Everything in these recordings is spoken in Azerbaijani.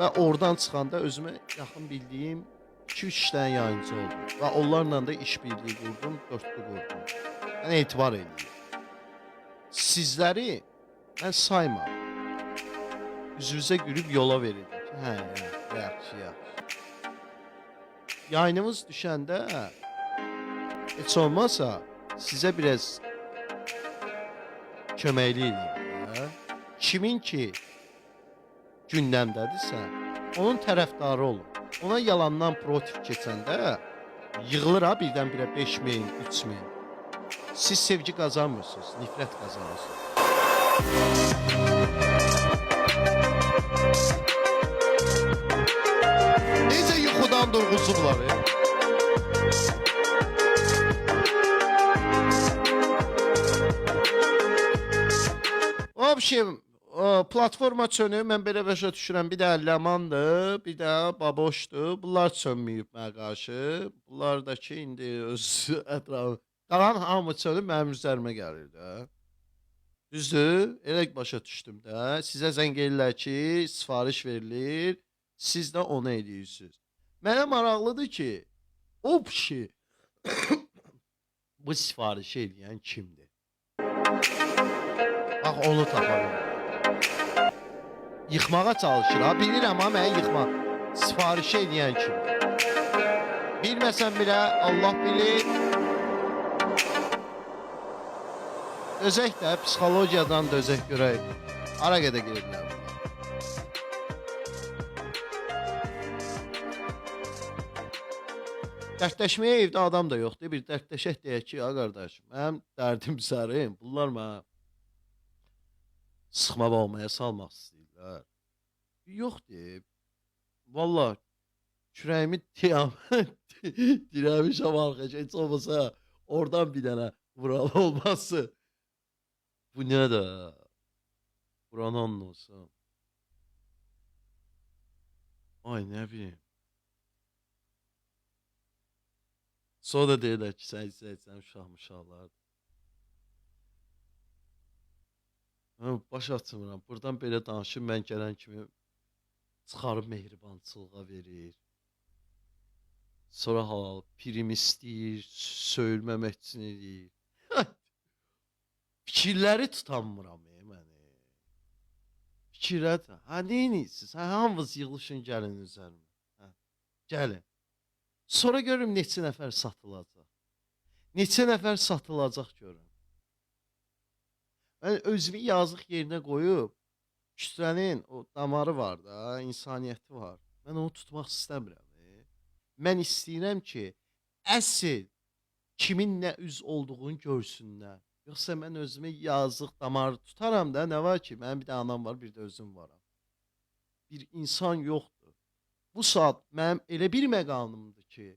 və oradan çıxanda özümə yaxın bildiyim 2-3 dənə yayımçı oldu və onlarla da iş birliyi qurdum, dörtlü qurdum. Mən etibar eləyirəm. Sizləri mən saymaram. Üzünüzə gülüb yola verirdim ki, hə, yaxşı, yaxşı. Yayınımız düşəndə heç olmazsa sizə biraz köməkli eləyim də. Kimin ki gündəmdədirsə, onun tərəfdarı olun. Ona yalandan protiv keçəndə yığılır ha birdən-birə 5.000, 3.000. Siz sevgi qazanmırsınız, nifrət qazanırsınız. Necə yuxudan durğuzublar ya? Vəbşim, platforma çönüb, mən belə başa düşürəm. Bir də Ləmandır, bir də Baboşdur. Bunlar çönməyib mənə qarşı. Bunlar da ki, indi öz ətrafı. Qalan hamı çönüb mənim üzərimə gəlir də. Düzdür? Elə başa düşdüm də. Sizə zəng eləyirlər ki, sifariş verilir. Siz də onu eləyirsiniz. Mənə maraqlıdır ki, o kişi bu sifarişi eləyən kimdir? Bax, onu tapa bilmirəm. Yıxmağa çalışır. Ha, bilirəm ha, mənə yıxma. Sifarişi eləyən kimdir? Bilməsəm bilə, Allah bilir. Dözək də, psixologiyadan dözək görək. Ara gedə giriblər bunlar. Dərdləşməyə evdə adam da yoxdur. Bir dərdləşək deyək ki, ya qardaşım, mənim dərdim sərim. Bunlar mənə sıxma olmaya salmaq istəyirlər. Yoxdur. Valla kürəyimi dirəmişəm arxaca. Heç olmasa oradan bir dənə vural olması. Bu nə də? Buran olsun. Ay nə bileyim. Sonra da deyirlər ki, sən izləyəcəksən uşaq-muşaqlar. Baş açmıram. Buradan belə danışıb mən gələn kimi çıxarıb mehribançılığa verir. Sonra halal prim istəyir, söyülməmək üçün eləyir. Fikirləri tutanmıram məni. Fikirlər, hə neyinirsiniz? Hə, hamınız yığılışın gəlin üzərimə. Hə, gəlin. Sonra görüm neçə nəfər satılacaq. Neçə nəfər satılacaq görüm. Mən özümü yazıq yerinə qoyub, kütlənin o damarı var da, insaniyyəti var. Mən onu tutmaq istəmirəm. Mən istəyirəm ki, əsl kimin nə üz olduğunu görsünlər. Yoxsa mən özümü yazıq damarı tutaram da, nə var ki, mənim bir də anam var, bir də özüm varam. Bir insan yoxdur. Bu saat mənim elə bir məqamımdır ki,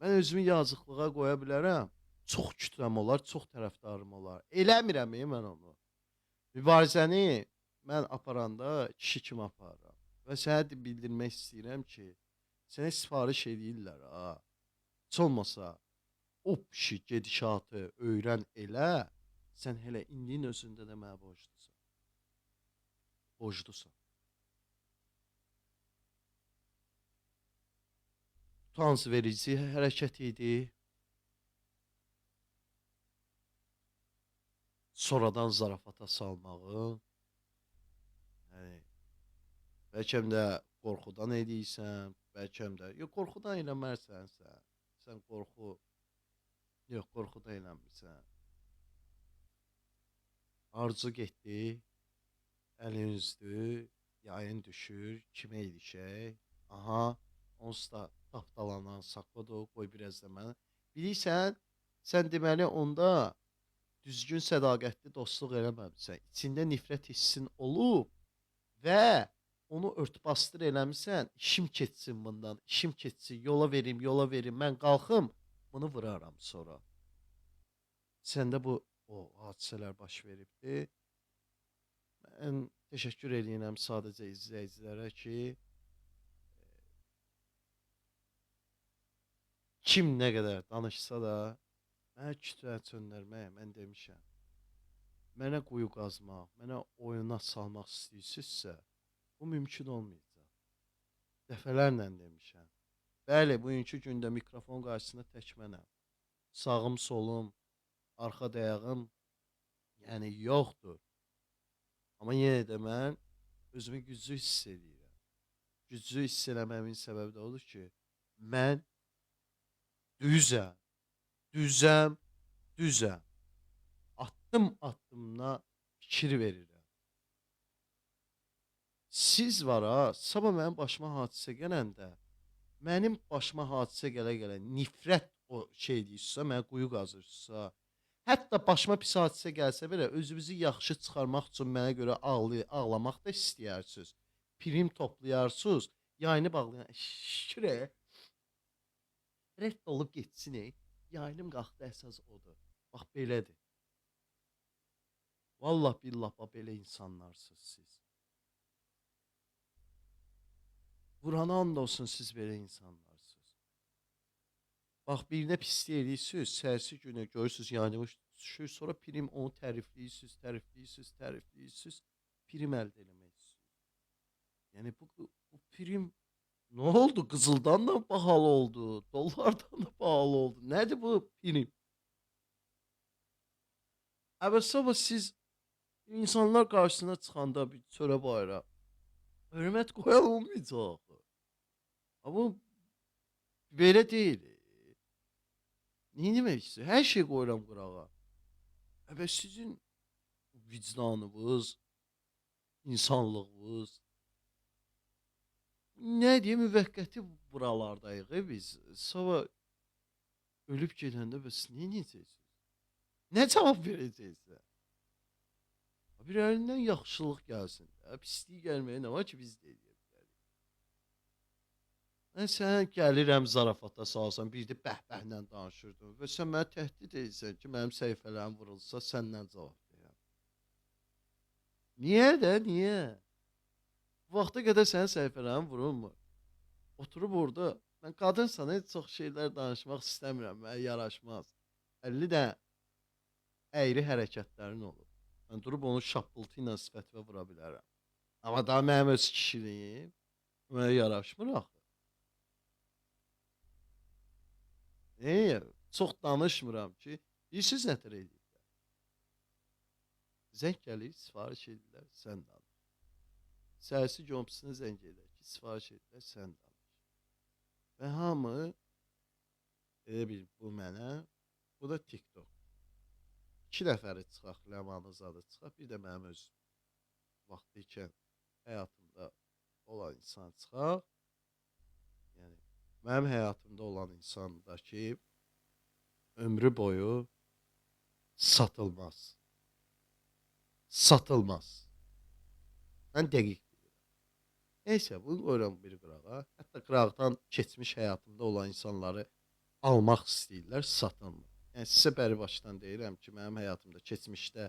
mən özümü yazıqlığa qoya bilərəm. Çox kütləm olar, çox tərəfdarım olar. Eləmirəm mən onu. Mübarizəni mən aparanda kişi kimi aparıram. Və sənə bildirmək istəyirəm ki, sənə sifariş eləyirlər ha. Heç olmasa o kişi gedişatı öyrən elə, sən hələ indinin özündə də mənə borclusan. Borclusan. Utanc verici hərəkət idi. Sonradan zarafata salmağı. Yəni, bəlkə də qorxudan eləyirsən, bəlkə də. Yox, qorxudan eləmərsən sən. Sən qorxu. Yox, qorxudan eləmirsən. Arzu getdi, əlin üzdü, yayın düşür, kimə ilişək? Aha, onsuz da tapdalanan Sakodo, qoy biraz da mənə. Bilirsən, sən deməli onda düzgün sədaqətli dostluq eləməmisən. İçində nifrət hissin olub və onu ört-bastır eləmisən. İşim keçsin bundan, işim keçsin, yola verim, yola verim. Mən qalxım, bunu vuraram sonra. Səndə bu o hadisələr baş veribdi. Mən təşəkkür edirəm sadəcə izləyicilərə ki, kim nə qədər danışsa da, mənə kütlə çöndərməyə mən demişəm. Mənə quyu qazmaq, mənə oyuna salmaq istəyirsinizsə, bu mümkün olmayacaq. Dəfələrlə demişəm. Bəli, bugünkü gündə mikrofon qarşısında tək mənəm. Sağım, solum, arxa dayağım, yəni yoxdur. Amma yenə də mən özümü güclü hiss edirəm. Güclü hiss eləməmin səbəbi də odur ki, mən düzəm, düzəm, düzəm. Addım-addımına fikir verirəm. Siz var ha, sabah mənim başıma hadisə gələndə, mənim başıma hadisə gələ-gələ nifrət o şey deyirsə, mənə quyu qazırsınızsa, hətta başıma pis hadisə gəlsə belə özünüzü yaxşı çıxarmaq üçün mənə görə ağlamaq da istəyirsiniz. Prim toplayarsınız, yayını bağlayan şükür rədd olub getsin. Yayınım qalxdı əsas odur. Bax belədir. Vallah billah bax belə insanlarsınız siz. Qurana and olsun siz belə insanlarsınız. Bax birinə pislik eləyirsiniz, səhərsi günü görürsünüz yayınımı düşür, sonra prim onu tərifləyirsiniz, tərifləyirsiniz, tərifləyirsiniz, prim əldə eləmək istəyirsiniz. Yəni bu prim nə oldu? Qızıldan da bahalı oldu, dollardan da bahalı oldu. Nədir bu prim? Əbəs siz insanlar qarşısına çıxanda bir çörə bayrağı hörmət qoyan olmayacaq. Amma belə deyil. Neyləmək istəyir? Hər şey qoyuram qırağa. Əbəs sizin vicdanınız, insanlığınız, nə deyim, müvəqqəti buralardayıq biz. Sabah ölüb gedəndə bəs neyniyəcəksiniz? Nə cavab verəcəksən? Bir əlindən yaxşılıq gəlsin. Pislik gəlməyə nə var ki biz deyirik. Mən sən gəlirəm zarafata salsan, bir də bəhbəhlə danışırdım və sən mənə təhdid edirsən ki, mənim səhifələrim vurulsa səndən cavab verəm. Niyə də, niyə? Bu vaxta qədər sənin səhifələrin vurulmur. Oturub orada, mən qadınsan, heç çox şeylər danışmaq istəmirəm, mənə yaraşmaz. 50 də əyri hərəkətlərin olur. Mən durub onu şappıltı ilə sifətimə vura bilərəm. Amma daha mənim öz kişiliyim, mənə yaraşmır axı. Niyə? Çox danışmıram ki, bilirsiniz nətər edirlər? Zəng gəlir, sifariş edirlər, sən danış. Səhərsi compisini zəng edirlər ki, sifariş edirlər, sən danış. Və hamı, elə bil bu mənə, bu da TikTok. 2 nəfəri çıxaq, Ləmanız adı çıxaq, bir də mənim öz vaxtı ikən həyatımda olan insan çıxaq. Yəni, mənim həyatımda olan insan da ki, ömrü boyu satılmaz. Satılmaz. Mən dəqiq deyirəm. Neysə, bunu qoyuram bir qırağa. Hətta qıraqdan keçmiş həyatımda olan insanları almaq istəyirlər, satılmır. Yəni, sizə bəri başdan deyirəm ki, mənim həyatımda keçmişdə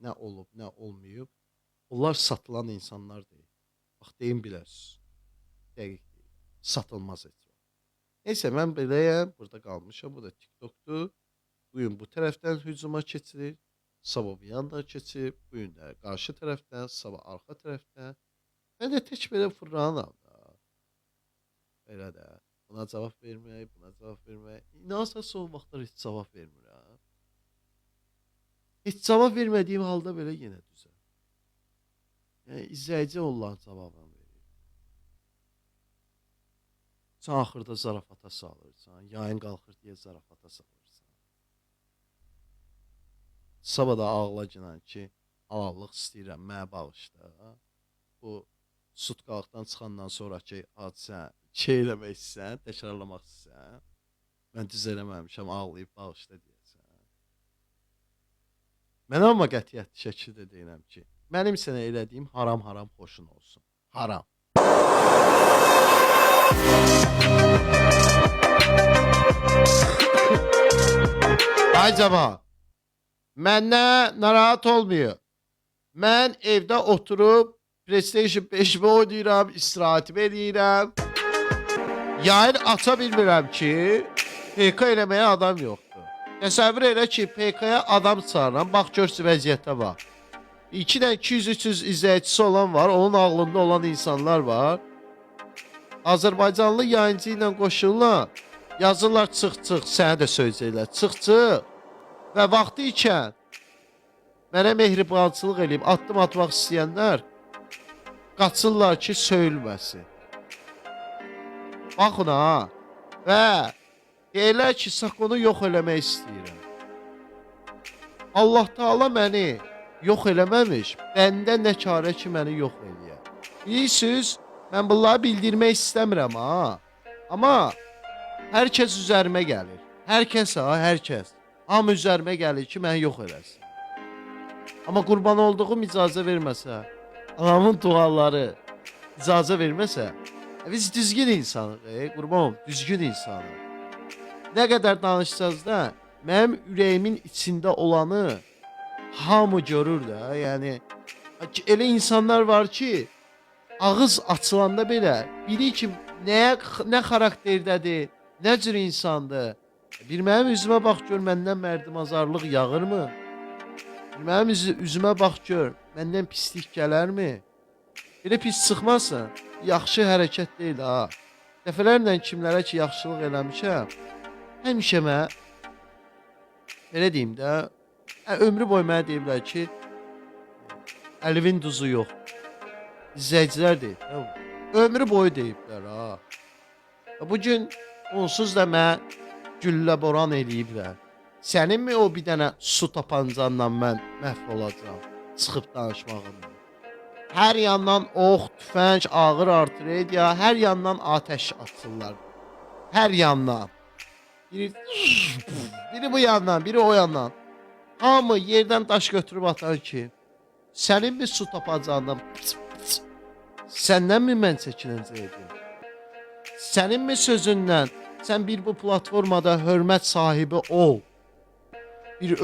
nə olub, nə olmayıb, onlar satılan insanlar deyil. Bax, deyim bilərsiniz. Dəqiq deyil. Satılmaz heç. Neysə, mən beləyəm, burada qalmışam, bu da TikTokdur. Bugün bu tərəfdən hücuma keçirir, sabah bir yanda keçib, bugün də qarşı tərəfdən, sabah arxa tərəfdən. Mən də tək belə fırlanam da. Belə də. Buna cavab vermək, buna cavab vermək. İnansa son vaxtlar heç cavab vermirəm. Heç cavab vermədiyim halda belə yenə düzəm. Yəni, izləyici olan cavabını verir. Sən axırda zarafata salırsan, yayın qalxır deyə zarafata salırsan. Sabah da ağla günən ki, halallıq istəyirəm, mənə bağışla. Bu sutqalıqdan çıxandan sonraki hadisə şey eləmək istəyən, təkrarlamaq istəyən. Mən düz eləməmişəm, ağlayıb bağışla deyəsən. Mən amma qətiyyətli şəkildə deyirəm ki, mənim sənə elədiyim haram-haram xoşun olsun. Haram. Ay cəmaət, məndən narahat olmuyor. Mən evdə oturub PlayStation 5'imi oynayıram, istirahətimi eləyirəm. Yayın aça bilmirəm ki, PK eləməyə adam yoxdur. Təsəvvür elə ki, PK'ya adam çağıram, bax görsün vəziyyətə bax. 200-300 izləyicisi olan var, onun ağlında olan insanlar var. Azərbaycanlı yayıncı ilə qoşurlar. Yazırlar çıx, sənə də söyləyirlər. Çıx. Və vaxtı ikən mənə mehribançılıq eləyib addım atmaq istəyənlər qaçırlar ki, söyülməsin. Baxın ha. Və deyirlər ki, Sakonu yox eləmək istəyirəm. Allah Taala məni yox eləməmiş, bəndə nə karə ki, məni yox eləyə. Bilirsiniz, mən bunları bildirmək istəmirəm ha. Amma hər kəs üzərimə gəlir. Hər kəs. Hamı üzərimə gəlir ki, məni yox eləsin. Amma qurban olduğum icazə verməsə, anamın duaları icazə verməsə, biz düzgün insanıq, qurbanım, düzgün insanıq. Nə qədər danışsanız da, mənim ürəyimin içində olanı hamı görür də. Yəni elə insanlar var ki, ağız açılanda belə bilir ki, nə xarakterdədir, nə cür insandır. Bir mənim üzümə bax gör, məndən mərdimazarlıq yağırmı? Bir mənim üzümə bax gör, məndən pislik gələrmi? Elə pis çıxmasın, yaxşı hərəkət deyil ha. Dəfələrlə kimlərə ki, yaxşılıq eləmişəm, həmişə mən, belə deyim də, ömrü boyu mənə deyiblər ki, Əlivin duzu yox. İzləyicilər deyib. Ömrü boyu deyiblər ha. Bugün onsuz da mən güllə boran eləyiblər. Səninmi o bir dənə su tapancanla mən məhv olacağam, çıxıb danışmağımla. Hər yandan ox, tüfəng, ağır artilleriya, hər yandan atəş atırlar. Hər yandan. Biri bu yandan, biri o yandan. Hamı yerdən daş götürüb atar ki, səninmi su tapancandan, səndənmi mən çəkinəcəydim? Səninmi sözündən sən bir bu platformada hörmət sahibi ol. Bir